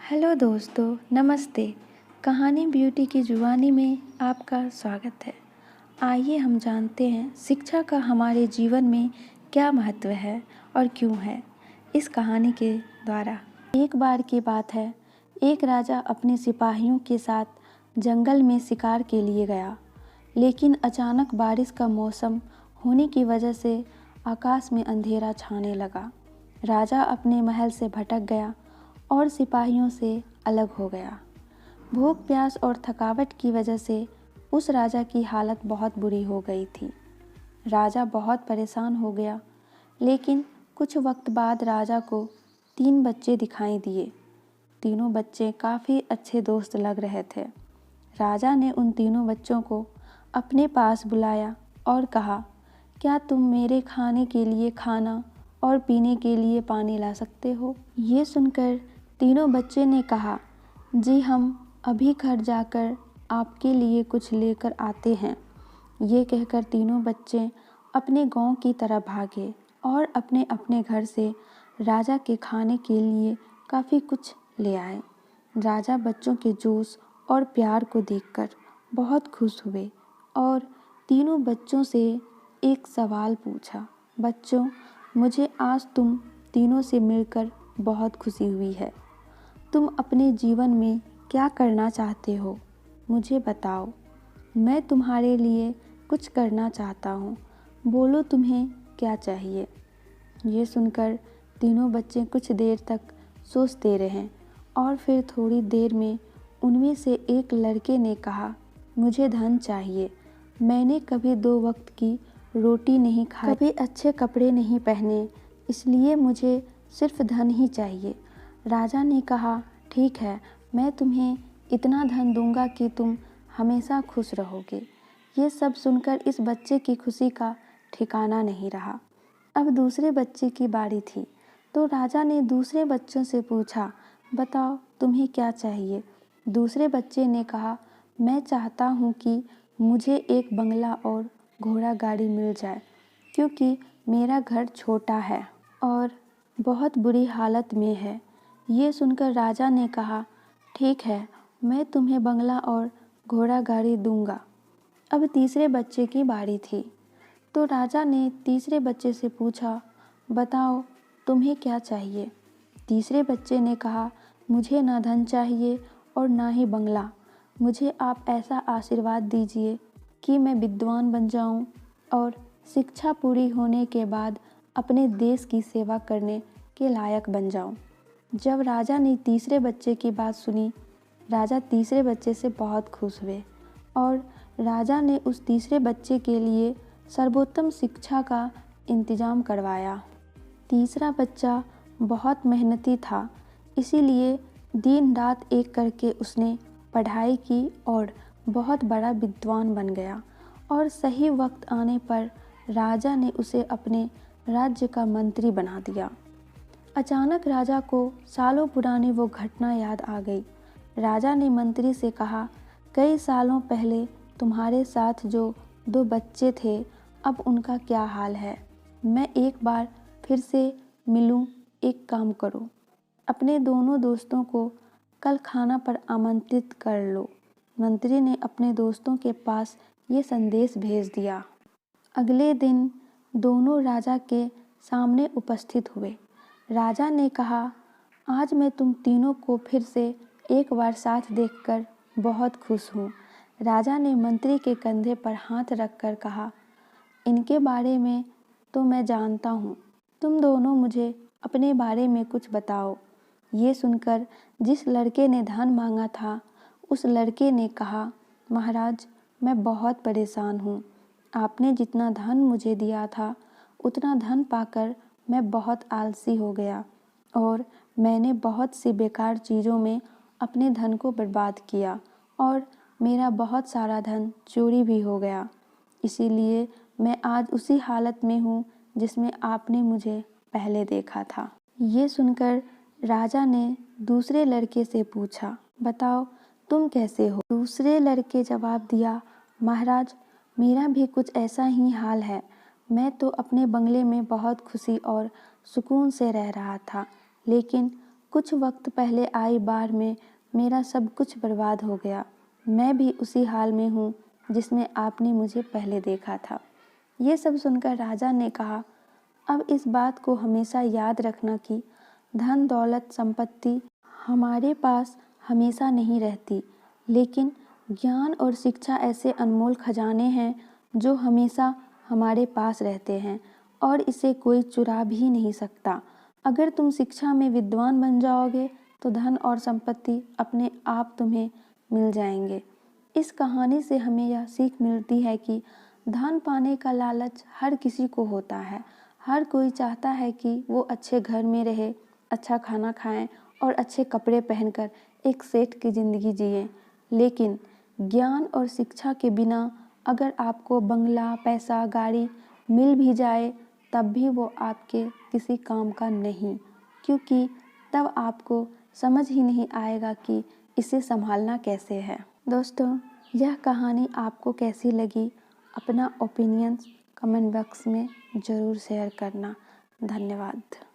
Hello दोस्तों, नमस्ते। कहानी ब्यूटी की जुबानी में आपका स्वागत है। आइए हम जानते हैं शिक्षा का हमारे जीवन में क्या महत्व है और क्यों है इस कहानी के द्वारा। एक बार की बात है, एक राजा अपने सिपाहियों के साथ जंगल में शिकार के लिए गया, लेकिन अचानक बारिश का मौसम होने की वजह से आकाश में अंधेरा छाने लगा। राजा अपने महल से भटक गया और सिपाहियों से अलग हो गया। भूख, प्यास और थकावट की वजह से उस राजा की हालत बहुत बुरी हो गई थी। राजा बहुत परेशान हो गया, लेकिन कुछ वक्त बाद राजा को 3 बच्चे दिखाई दिए। तीनों बच्चे काफ़ी अच्छे दोस्त लग रहे थे। राजा ने उन तीनों बच्चों को अपने पास बुलाया और कहा, क्या तुम मेरे खाने के लिए खाना और पीने के लिए पानी ला सकते हो? ये सुनकर तीनों बच्चे ने कहा, जी हम अभी घर जाकर आपके लिए कुछ लेकर आते हैं। ये कहकर तीनों बच्चे अपने गांव की तरफ भागे और अपने अपने घर से राजा के खाने के लिए काफ़ी कुछ ले आए। राजा बच्चों के जोश और प्यार को देखकर बहुत खुश हुए और तीनों बच्चों से एक सवाल पूछा, बच्चों, मुझे आज तुम तीनों से मिलकर बहुत खुशी हुई है। तुम अपने जीवन में क्या करना चाहते हो? मुझे बताओ। मैं तुम्हारे लिए कुछ करना चाहता हूँ। बोलो तुम्हें क्या चाहिए? ये सुनकर तीनों बच्चे कुछ देर तक सोचते रहे और फिर थोड़ी देर में उनमें से एक लड़के ने कहा, मुझे धन चाहिए। मैंने कभी 2 वक्त की रोटी नहीं खाई, कभी अच्छे कपड़े नहीं पहने, इसलिए मुझे सिर्फ धन ही चाहिए। राजा ने कहा, ठीक है, मैं तुम्हें इतना धन दूंगा कि तुम हमेशा खुश रहोगे। ये सब सुनकर इस बच्चे की खुशी का ठिकाना नहीं रहा। अब दूसरे बच्चे की बारी थी, तो राजा ने दूसरे बच्चों से पूछा, बताओ तुम्हें क्या चाहिए? दूसरे बच्चे ने कहा, मैं चाहता हूँ कि मुझे एक बंगला और घोड़ा गाड़ी मिल जाए, क्योंकि मेरा घर छोटा है और बहुत बुरी हालत में है। ये सुनकर राजा ने कहा, ठीक है, मैं तुम्हें बंगला और घोड़ा गाड़ी दूंगा। अब तीसरे बच्चे की बारी थी, तो राजा ने तीसरे बच्चे से पूछा, बताओ तुम्हें क्या चाहिए? तीसरे बच्चे ने कहा, मुझे ना धन चाहिए और ना ही बंगला। मुझे आप ऐसा आशीर्वाद दीजिए कि मैं विद्वान बन जाऊं और शिक्षा पूरी होने के बाद अपने देश की सेवा करने के लायक बन जाऊं। जब राजा ने तीसरे बच्चे की बात सुनी, राजा तीसरे बच्चे से बहुत खुश हुए और राजा ने उस तीसरे बच्चे के लिए सर्वोत्तम शिक्षा का इंतजाम करवाया। तीसरा बच्चा बहुत मेहनती था, इसीलिए दिन रात एक करके उसने पढ़ाई की और बहुत बड़ा विद्वान बन गया और सही वक्त आने पर राजा ने उसे अपने राज्य का मंत्री बना दिया। अचानक राजा को सालों पुरानी वो घटना याद आ गई। राजा ने मंत्री से कहा, कई सालों पहले तुम्हारे साथ जो 2 बच्चे थे, अब उनका क्या हाल है? मैं एक बार फिर से मिलूं, एक काम करो, अपने दोनों दोस्तों को कल खाना पर आमंत्रित कर लो। मंत्री ने अपने दोस्तों के पास ये संदेश भेज दिया। अगले दिन दोनों राजा के सामने उपस्थित हुए। राजा ने कहा, आज मैं तुम तीनों को फिर से एक बार साथ देखकर बहुत खुश हूँ। राजा ने मंत्री के कंधे पर हाथ रखकर कहा, इनके बारे में तो मैं जानता हूँ, तुम दोनों मुझे अपने बारे में कुछ बताओ। ये सुनकर जिस लड़के ने धन मांगा था, उस लड़के ने कहा, महाराज, मैं बहुत परेशान हूँ। आपने जितना धन मुझे दिया था, उतना धन पाकर मैं बहुत आलसी हो गया और मैंने बहुत सी बेकार चीज़ों में अपने धन को बर्बाद किया और मेरा बहुत सारा धन चोरी भी हो गया। इसीलिए मैं आज उसी हालत में हूँ जिसमें आपने मुझे पहले देखा था। ये सुनकर राजा ने दूसरे लड़के से पूछा, बताओ तुम कैसे हो? दूसरे लड़के जवाब दिया, महाराज, मेरा भी कुछ ऐसा ही हाल है। मैं तो अपने बंगले में बहुत खुशी और सुकून से रह रहा था, लेकिन कुछ वक्त पहले आई बाढ़ में मेरा सब कुछ बर्बाद हो गया। मैं भी उसी हाल में हूँ जिसमें आपने मुझे पहले देखा था। ये सब सुनकर राजा ने कहा, अब इस बात को हमेशा याद रखना कि धन दौलत संपत्ति हमारे पास हमेशा नहीं रहती, लेकिन ज्ञान और शिक्षा ऐसे अनमोल खजाने हैं जो हमेशा हमारे पास रहते हैं और इसे कोई चुरा भी नहीं सकता। अगर तुम शिक्षा में विद्वान बन जाओगे तो धन और संपत्ति अपने आप तुम्हें मिल जाएंगे। इस कहानी से हमें यह सीख मिलती है कि धन पाने का लालच हर किसी को होता है। हर कोई चाहता है कि वो अच्छे घर में रहे, अच्छा खाना खाएं और अच्छे कपड़े पहनकर एक सेठ की ज़िंदगी जिए। लेकिन ज्ञान और शिक्षा के बिना अगर आपको बंगला, पैसा, गाड़ी मिल भी जाए तब भी वो आपके किसी काम का नहीं, क्योंकि तब आपको समझ ही नहीं आएगा कि इसे संभालना कैसे है। दोस्तों, यह कहानी आपको कैसी लगी? अपना ओपिनियंस कमेंट बॉक्स में ज़रूर शेयर करना। धन्यवाद।